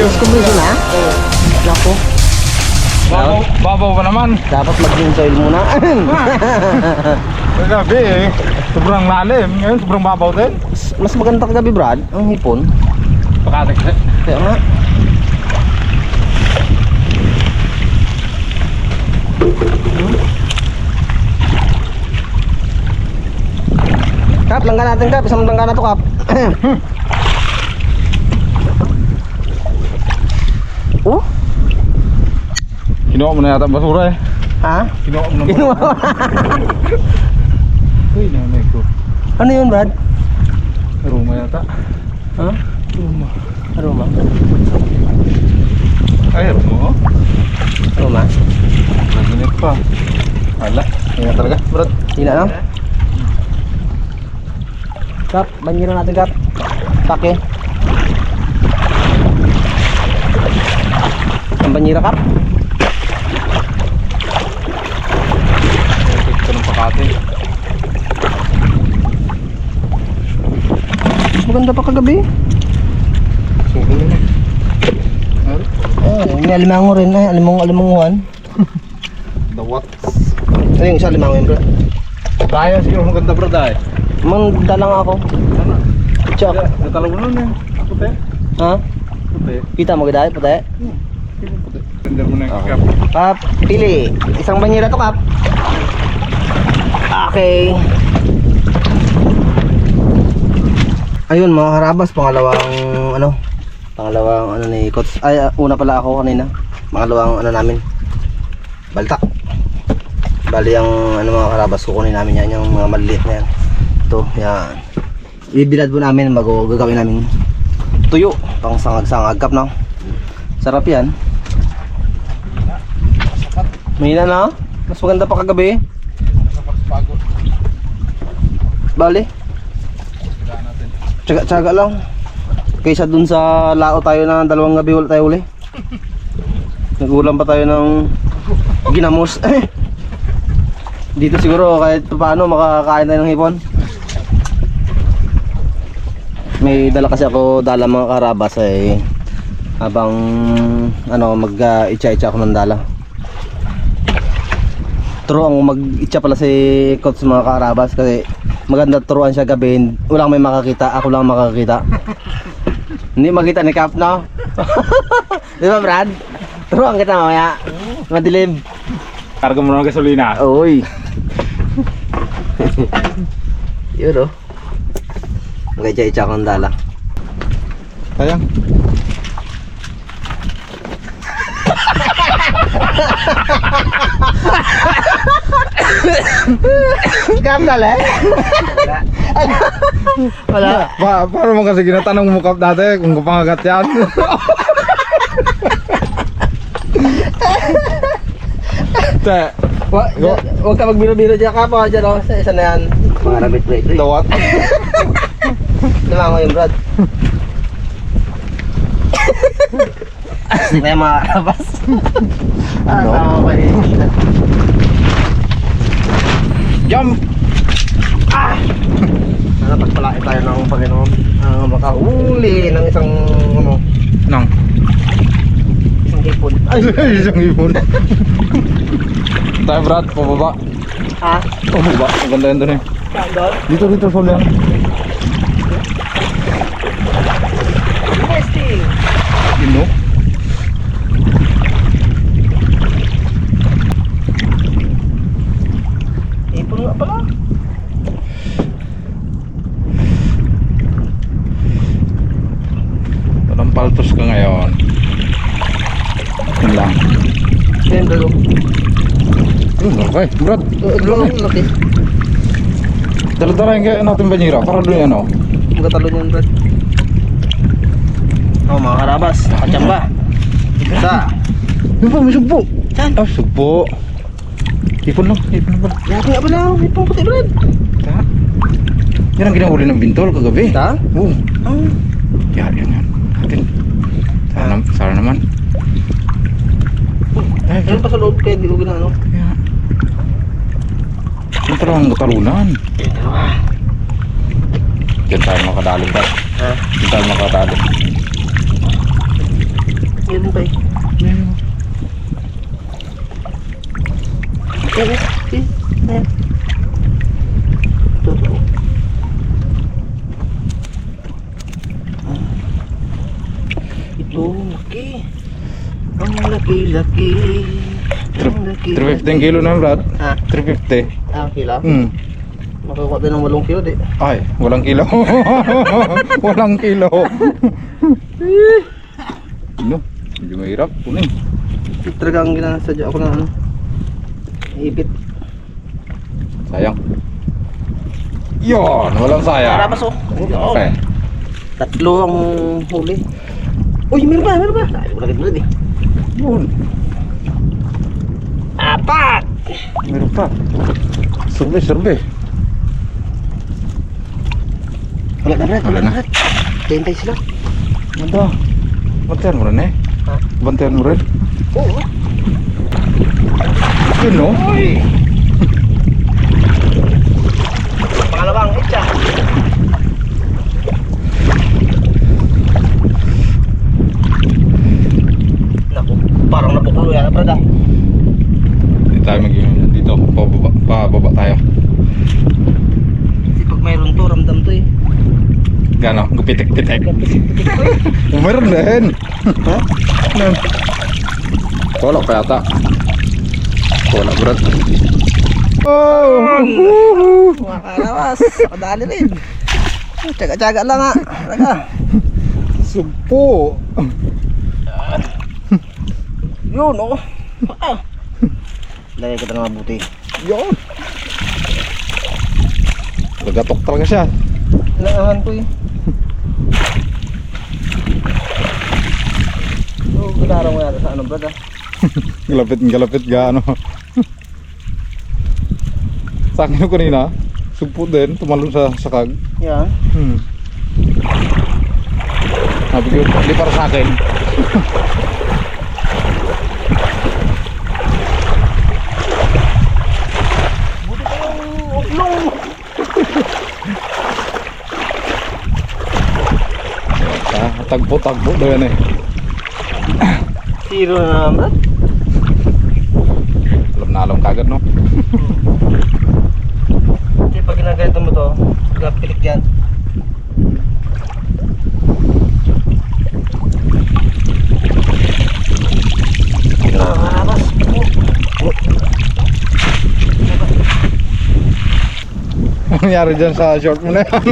Mas kumbinso na? Oo. Naku. Babaw pa naman. Dapat mag-green soil muna. Kagabi eh. Sobrang lalim. Ngayon sobrang babaw din. Mas maganda kagabi, Brad, ang hipon. Pakatik. Kaya nga. Kap, langgan natin, Kap. Isang langgan na to, Kap. Oh? Kinuha mo na yata ang basura eh. Ha? Kinuha mo na. Kinuha ko. Uy, nanay ko. Ano yun, Brad? Aroma yata. Ha? Aroma. Aroma? Ay, aroma oh. Aroma? Naginit pa. Wala. Ingat talaga, Brad. Hina na? Kap, banyero natin, Kap. Pake. Ang banyera, Kap. Ito ng pakate. Mas maganda pa kagabi. Suko yun eh. May alimango rin, alimanguhan. Dawat. Ano yung isa alimango yun, bro? Kaya siguro maganda, Brad ay. Dalang ako. Ano? Chok. Natalaw mo nun eh. Puti. Ha? Puti. Kita mo ganda, puti. Puti. Tender mo na yung kap. Kap, pili. Isang banyera to, Kap. Okay. Ayun, mga karabas, pangalawang ano ni Coach. Ay, una pala ako kanina. Pangalawang ano namin. Baltak. Bali ang ano mga karabas, kukunin namin yan, yung mga maliliit na yan. Ito, yan. Ibilad po namin, gagawin namin tuyo, pang sangag-sangag, Kap, no? Sarap yan. Mahina na, mas maganda pa kagabi. Bali. Tsaga-tsaga lang. Kaysa dun sa lao tayo na 2 gabi wala tayo uli. Nagulam pa tayo ng ginamos. Dito siguro kahit paano makakain tayo ng hipon. May dala kasi ako, mga karabas eh. Habang ano mag-itcha-itcha ako ng dala. Turuan ko mag-itcha pala si Coach mga karabas kasi maganda turuan siya gabi. Walang may makakita, ako lang makakita. Hindi makita ni Cap, no? Di ba, Brad? Turuan kita mamaya. Madilim. Karga mo na ng gasolina. Uy. Yun, oh. Mag-itcha-itcha ako ng dala. Sayang. Cap dala eh? Wala. Paano mo kasi ginatanong mo Kap dati kung kapangagat yan? Te, Huwag ka magbiro-biro dyan, Cap. Dyan, oh. Isa na yan. Mga rabbit plate. dawat. Naman ko yung Brad. Hindi pa yung mga karabas. Ano? Jump! Sana pagpalain tayo ng Panginoon. Makahuli ng isang Nang? isang hipon. Ay, isang ibon. Tayo Brad, pababa. Ha? Pababa, maganda yan doon eh. Doon? Dito, sa ulihan. Investing! Ino? Hipon nga pala. Walang paltos ka ngayon. Yun lang. Yan, dalo. Yun, okay. Brad, Laki. dala-dalahin kaya natin banyera para doon ano. Ang katalo niyan, Brad. Oh, mga karabas. Nakachamba. Isa. Yun po, may sugpo. Saan? Ah, sugpo. Ipon lang Brad. Laki nga pala. Hipon puti, Brad. Ta? Yan ang ginahuli ng bintol kagabi. Ta? Oo. Oh. Yan. Atin. Sana naman. Ay, Meron pa sa loob kaya di ko ginano. yan. Yung talagang katalunan. Diyan tayo makadali, Brad. Ha? Diyan tayo makadali. Meron pa eh. Ayan. Ito. Ito, laki. Ang laki-laki. Ang laki-laki. 350 kilo na Brad. Ha? 350. Kilo? Hmm. Makakuha tayo ng 8 kilo di. Ay, walang kilo. Walang kilo. Ano? Medyo mahirap. Kunin. Talaga ang ginasadya ako na ano. Ipit. Sayang. Yon, walang sayang. Karabas oh. Okay. Tatlo ang huli. Uy, meron pa, meron pa. Ay, wala ganda eh. Yun. 4! Meron pa. Survey. Wala na rin, Wala na. Tentay sila. Manda. Bantayan mo rin eh. Ha? Bantayan mo rin. Oo. Yun no? Uy! Pangalawang itcha. Naku, parang napukulo yan, brada. Hindi tayo mag-inom dito. Pababa tayo. Kasi pag mayroon to, ramdam to eh. Gano? Gupitik-pitik. Pitik-pitik to eh. Meron din. Ha? Meron. Wala pa yata. Wala Brad. Oh! Mga kalawas, nakadali rin. Tsaga-tsaga lang ha. Talaga. Sugpo. Yun oh. Lagay kita na mabuti. Yun. Nagatok talaga siya. Kailangan ko eh. So, kinarang mo yata sa ano brada. Galapit gaano. Sa akin yung kanina, sugpo din, tumalon sa sakag. Yan. Sabi ko, hindi para sa akin. Buti pa yung uplong. Tagpo daw yan eh. Zero na naman. Alam kagad no. Kasi pag ginaganito mo to, pilik yan. Nakakarapas. Ano nangyari dyan sa short mo na yan?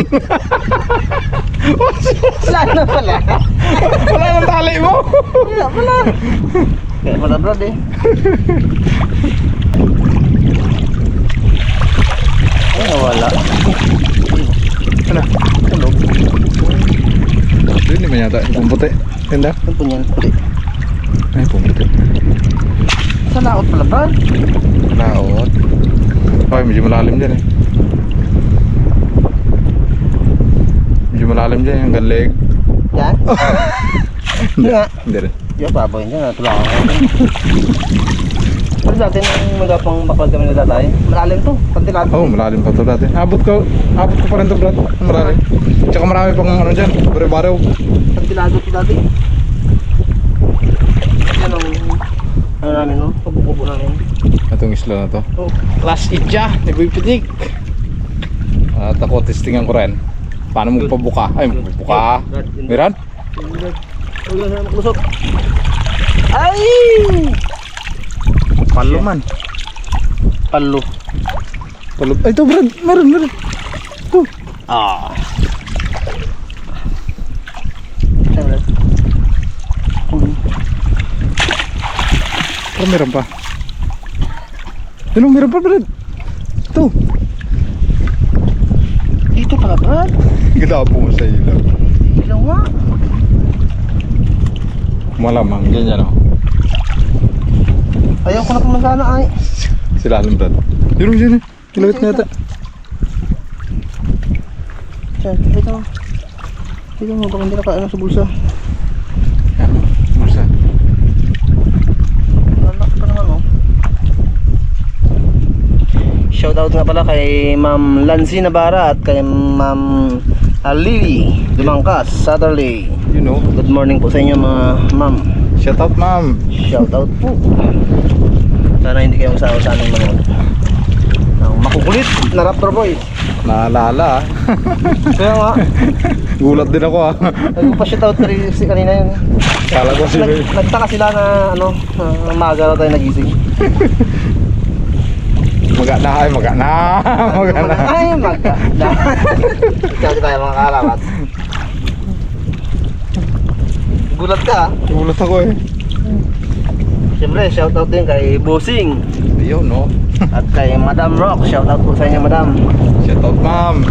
Wala na pala. Wala nang tali mo. Wala pala. Kaya pala brad eh. Ay nawala. Ano? Tulog. Hindi man yata. Pumputi. Ganda? Ano po niyan? Huli. Ay, pumputi. Sa laot pala brad. Laot. Ay, medyo malalim dyan eh. Medyo malalim dyan yung galig. Yan? Hindi nga. Hindi rin. Yung baboy niya, natulakan ko. Pero dati nung magapang bakal kami na tatay, malalim to, pantilado. Oo, malalim pa to dati. Abot ko pa rin to Brad. Marami. Tsaka marami pang ano dyan. Bariw-bariw. Pantilado to dati. Yan ang, ano namin no, pabukubo namin. Itong isla na to. Oh, Class Itcha ni Boy Pitik. At ako testingan ko rin. Paano mo pabuka? Ay, pabuka. Meron? Huwag lang sana maklusot. Ay! Palo man. Palo. Palo. Ay, ito Brad. Meron. Ito. Ah. Saan Brad? Oh, meron pa. Meron pa Brad. Ito. Dito pala Brad. Galapo mo sa ilaw. Ilaw nga. Malamang. Ganyan o. Ayaw ko na pumunta sana ay. Sila alam Brad. Yun. Kilawit na yata. Diyan, dito mo. Dito mo, baka hindi nakaano sa bulsa. Yan. Marsa. Anak pa naman oh. Shoutout nga pala kay Ma'am Lancy Navarra at kay Ma'am Lily Dumangkas, Saturday. You know. Good morning po sa inyo mga ma'am. Shout out ma'am. Shoutout po. Sana hindi kayo usawa sa aming manood. Ang makukulit na Raptor Boy. Naalala ah. Kaya nga, Gulat din ako ah. nagpa-shoutout na rin si kanina yun. Kala ko si Nagtaka sila na ano, maaga na tayo nagising. maga na. Ay, maga. Kasi tayo mga kaalamat. Gulat ka ah. Gulat ako eh. Siyempre, shoutout din kay Bossing Yun no. at kay Madam Rock. Shoutout po sa inyo, Madam. Shout out ma'am.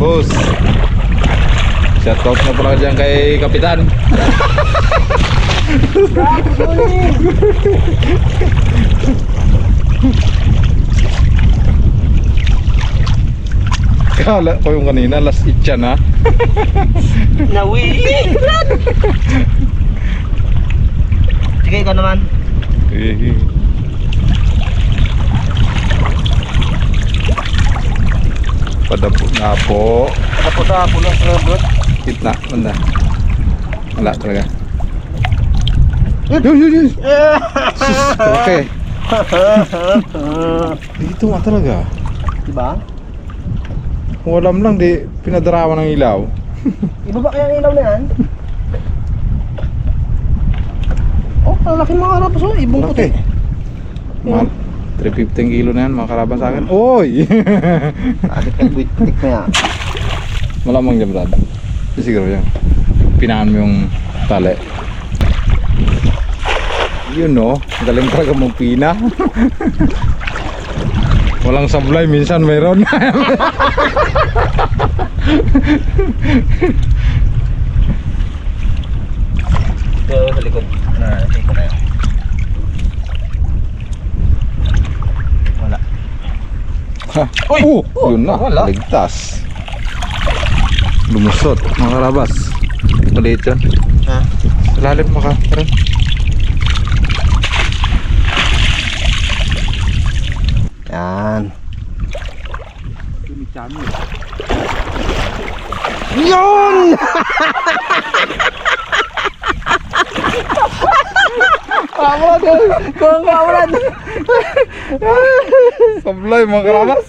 Boss. Shout out na pala dyan kay Kapitan. Kala ko yung kanina last itcha na. Nawili! Sige, ikaw naman. Padapo na po. Tapos sa puno sa bro. Kitna, banda. Wala talaga. Yun. Okay. Dito nga talaga. Diba? Kung alam lang, di pinadarawan ng ilaw. Iba ba kaya ang ilaw na yan? Oh, ang laki mga karapos oh. Ibong puti. Mahal. 350 kilo na yan, mga karaban sa akin. Oy! Adik ang buitik na yan. Malamang dyan, Brad. Di siguro yan. Pinaan mo yung tali. Yun no, galing talaga magpina. Walang sablay, minsan mayroon. Ito sa likod. Take ko na yan. Wala. Uy! Yun na, wala. ligtas. Lumusot, mga karabas. Maliit yan. Ha? Lalim maka. Tara. Yan. Yun! Kamulan! Sablay, mga karabas.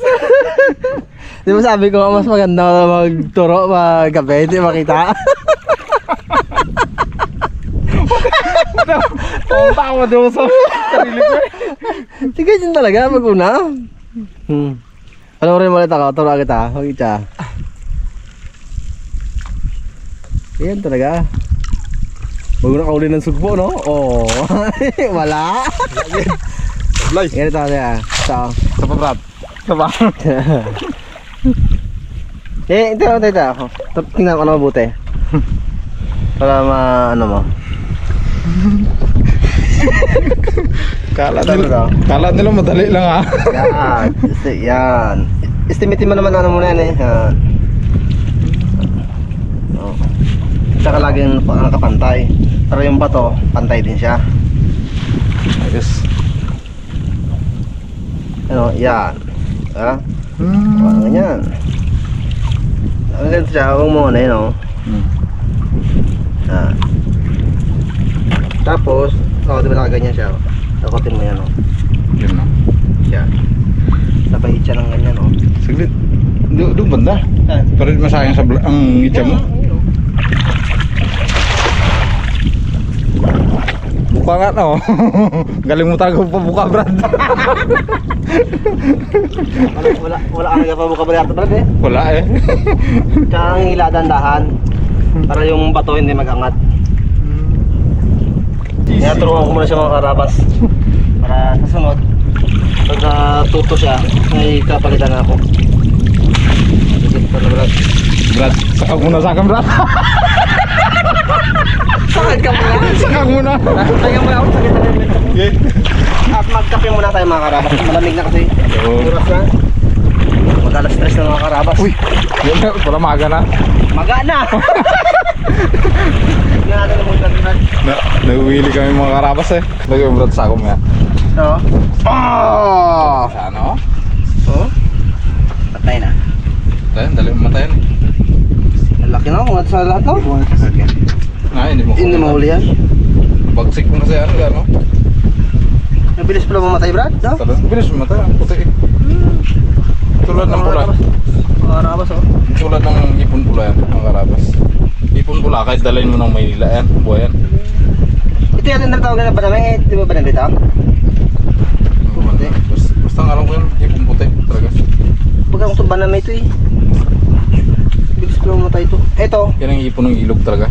Di ba sabi ko mas maganda magturo magabi, hindi makita? Tawa daw sa sarili ko. Sige dyan talaga, mag-una. Ano rin ulit ako, turo kita, mag-itcha. Yan talaga. Mag-una ka uli ng sugpo, no? Oo. Wala. Sablay. Ganito kaya. So, Sa pabrad. Sa ba? ito ako. Tingnan ko na mabuti. Para ano mo. Kala nila madali lang ah. Yan. Yan. Estimate mo naman ano muna yan eh. Yan. Oh. Tsaka laging nakapantay. Pero yung bato, pantay din siya. Ayos. Ano, yan. Ha? Ganyan. Ang ganito siya, huwag mo na yun, oh. Tapos, di ba nakaganyan siya, oh. Takotin mo yan, oh. Yun na. Siya. Napahit siya ng ganyan, oh. Saglit. Doon banda. Pero masayang ang itcha mo. Buka nga no. Galing mo talaga pabuka, Brad. Wala ka nagpapabuka ba yata, Brad, eh? Wala eh. Tsaka ang hila dandahan para yung bato hindi mag-angat. Kaya turuan ko muna siya mga karabas para sa sunod pag natuto siya may kapalitan na ako. Sige pa na, Brad. Brad, sakag muna sa akin, Brad. Sakit ka muna. Sakag muna. Sakit muna ako. Sakit na rin. Okay. At magkape muna tayo mga karabas. Malamig na kasi. Oo. Oras na. Mag-alas stress na mga karabas. Uy, yun na, wala maga na. Maga na! Nga na naman Brad. Nag-uwili kami mga karabas eh. Lagay mo, Brad, sa ako maya. Oo. Oh! Sa ano? Oo. Patay na. Tayo, dali mo matayan. Ang laki na kung sa lahat, no? Hindi mo Hindi mahuli yan. Nabagsik mo kasi ano, ano? Nabilis pala mamatay, Brad, no? Talagang bilis mata, ang puti eh. Tulad ng pula. Mga karabas, oh. Tulad ng ipon pula yan, mga karabas. Ipon pula, kahit dalhin mo ng Maynila yan, buhay yan. Ito yan ang tawag na banami, di ba banami ito? Puti. Basta ang alam ko yan, ipon puti talaga. Pagka kung ito banami ito eh. Bilis pala mamatay ito. Ito, Yan ang ipon ng ilog talaga.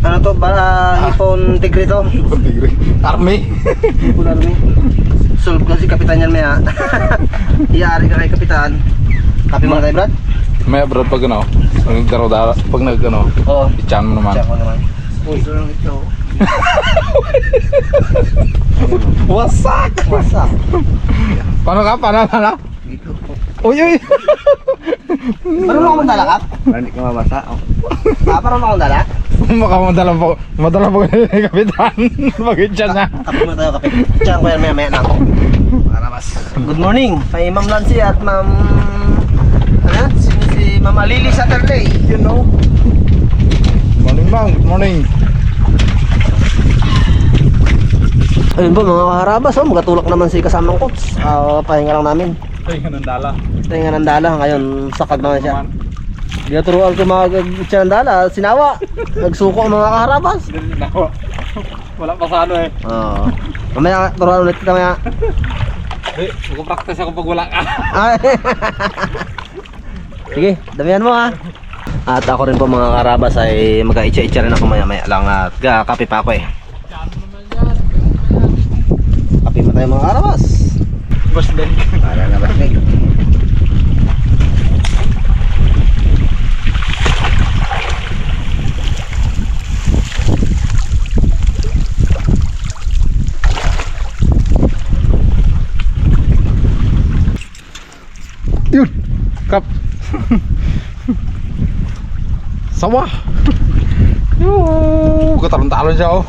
ano to, hipon tigre to. Ipon tigre. Army. Hipon army. Solve ko si kapitan yan maya. Iyaari ka kay kapitan. Kapi mga tayo, Brad? May abroad pag ano, pag nagdaro-daro, pag nag ano, Oo. itchan mo naman. Check mo naman. Uy, ito lang ito. Wasak! Wasak. Paano ka? Paano? Uy, uy! Marunong ako mandala, Kap? Hindi ko mamasa. Marunong ako mandala? Baka madala po kayo ni Kapitan. Mag-itchan na. Kapi mo tayo, kapi. Diyan ko yan maya na ako. Para mas. Good morning. Kay Ma'am Lancy at Ma'am... Ano? Si Ma'am Alili Saturday. You know? Morning bang, good morning. Ayun po mga kaharabas, oh, magatulak naman si kasamang coach. Pahinga lang namin. Ay, ganun dala. Pahinga ng dala, ngayon sakag naman siya. Ginaturuan ko mga ng dala, sinawa. Nagsuko ang mga kaharabas. Wala pa sa ano eh. Oo. Mamaya, turuan ulit kita mamaya. Mag-practice ako pag wala ka. Ay. Sige, damihan mo ha. At ako rin po mga karabas ay mag-itcha-itcha rin ako maya-maya lang at kape pa ako eh. Kape mo tayo mga karabas. Boss din. Para na basig. Yun! Kap! Sawa! Yoo! Katalon-talon siya oh!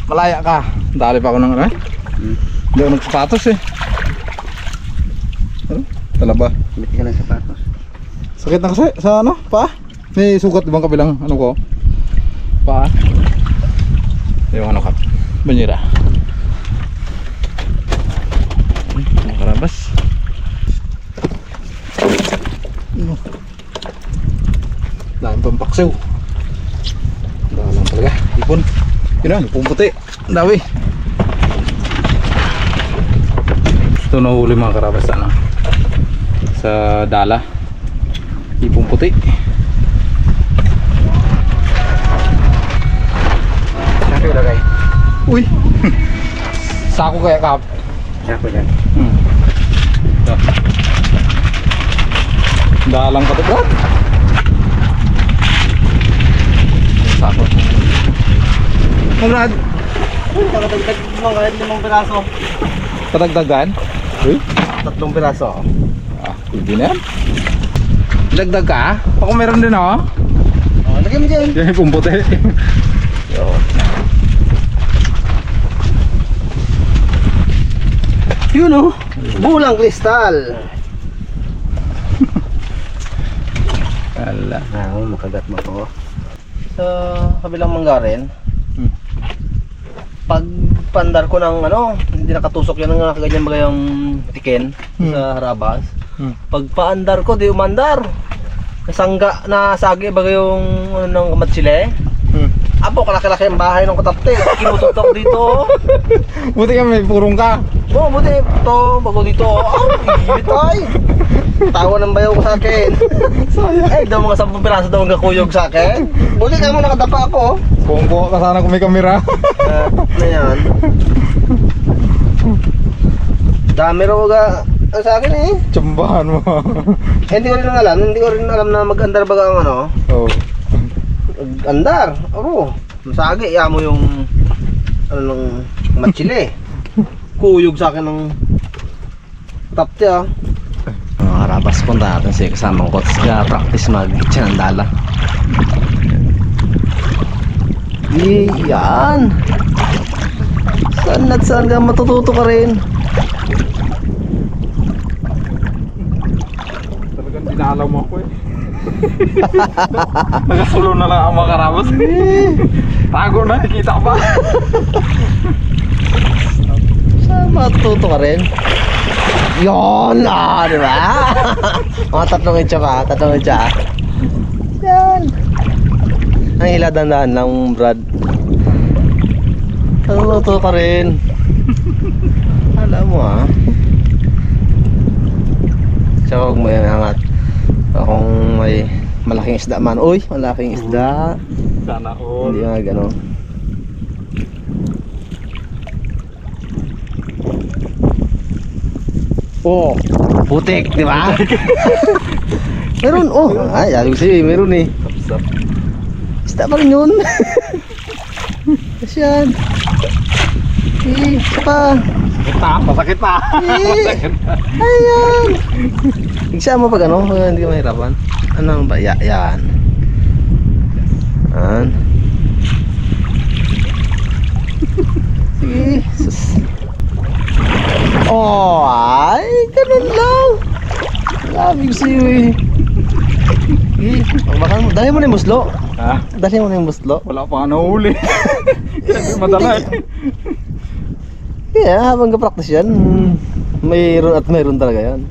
Malaya ka! Dali pa ako ng ano eh? Hindi ako nagsapatos eh. Ano? Talaba. Hindi ka ng sapatos. Sakit na kasi sa ano? Paa? May sugat ibang kabilang ano ko? Paa? Yung ano kap? Banyera. Mga karabas. Dahil pang paksaw. Dalang talaga. Ipon. Yun na, ipon puti. Ang dami. Ito nahuli mga karabas ano? Sa dala. Ipon puti. Sako ilagay. Uy! Sako kaya kap. Sako yan. Ito. Dalang ka to Brad. Sako. Brad, Pakatagdag mo kahit 5 piraso. kadagdagan? Uy? 3 piraso. Ah, hindi na yan. Dagdag ka? Ako meron din oh. Oh, lagay mo dyan. Yan yung pumputi. Yo. Yun oh. Bulang kristal. Ala. Makagat mo to. Sa kabilang manggarin, pag pandar ko ng ano, hindi nakatusok yun ng ganyan bagay yung tiken sa harabas. Pag paandar ko, di umandar. Nasangga, nasagi bagay yung ano, ng kamatsile. Apo, kalaki-laki ang bahay ng katapte. Kinututok dito. Buti ka may purong ka. Oo, buti. Ito, bago dito. Ibit ay. Tawa ng bayaw ko sa akin. Eh, daw mga 10 piraso daw ang kakuyog sa akin. Buti ka mo nakadapa ako. Pungko ka sana kung may kamera. Na yan. Dami raw ga sa akin eh. Tsambahan mo. Hindi ko rin alam na mag-andar baga ang ano. Oh. Andar. Oo. Masagi, iya mo yung ano nung matsile. Kuyog sa akin ng tapte ah. Mga karabas, punta natin si kasamang coach na practice mag-itcha ng dala. Yan. Saan at saan ka matututo ka rin? Talagang Dinalaw mo ako eh. Nagasulo na lang ang mga karabas. Tago na, nakikita ba? Matuto ka rin. Yon! Di ba? Mga tatlong incha pa, tatlong incha. Yan. Ang hila dandahan lang, Brad. Matuto ka rin. Alam mo Tsaka huwag mo yan angat. Kung may malaking isda man. Uy, malaking isda. Sana all. Hindi nga gano'n. Oh, putik, di ba? Meron, ay, alam ko sa'yo, meron eh. Sapsap. Isda pa rin yun. Kasi yan. Isa pa. Masakit na. Ayan. Igsa mo pag ano, hindi ka mahirapan. Anong ba? Yan. Yan. Sige. Sus. Oh, ay, ganun lang. Sabi ko sa'yo eh. Dali mo na yung muslo. Ha? Dali mo na yung muslo. Wala pa nga nahuli. Kaya madala eh. Yeah, habang ka-practice yan, mayroon at mayroon talaga yan.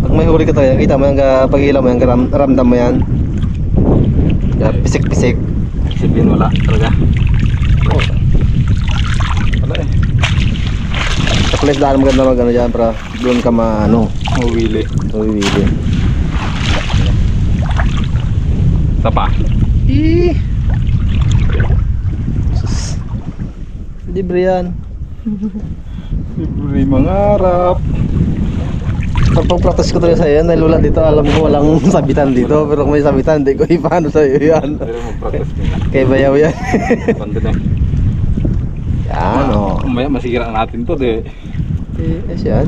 Pag may huli ka talaga, kita mo yan, pag ilaw mo yan, ramdam mo yan. Pisik-pisik. Sipin wala talaga. Wala eh. Sa place daan maganda mag-ano dyan, para doon ka Mawili. mawiwili. Tapa. Sus. Libre yan. Libre mangarap. Pag-practice ko talaga sa'yo yan, dahil wala dito, alam ko walang sabitan dito. Pero kung may sabitan, hindi ko ipaano sa'yo yan. Pero mag-practice ka nga. Kay bayaw yan. Banda na. Yan Umaya masira natin to de. Yes yan.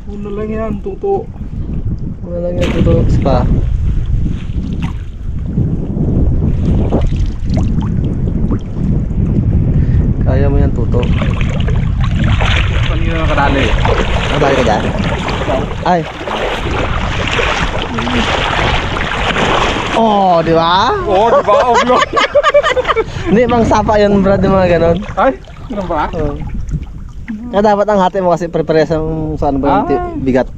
Una lang yan, tuto. Wala lang yan dito. Spa. Kaya mo yan, tuto. Kanina nakadali. Nakadali ka dyan? Ay. Oh, di ba? Oo, di ba? Oblo. Hindi, bang sapa yun, Brad, yung mga ganon. Ay, ganun ba? Kaya dapat ang hati mo kasi prepares sa ano ba yung bigat.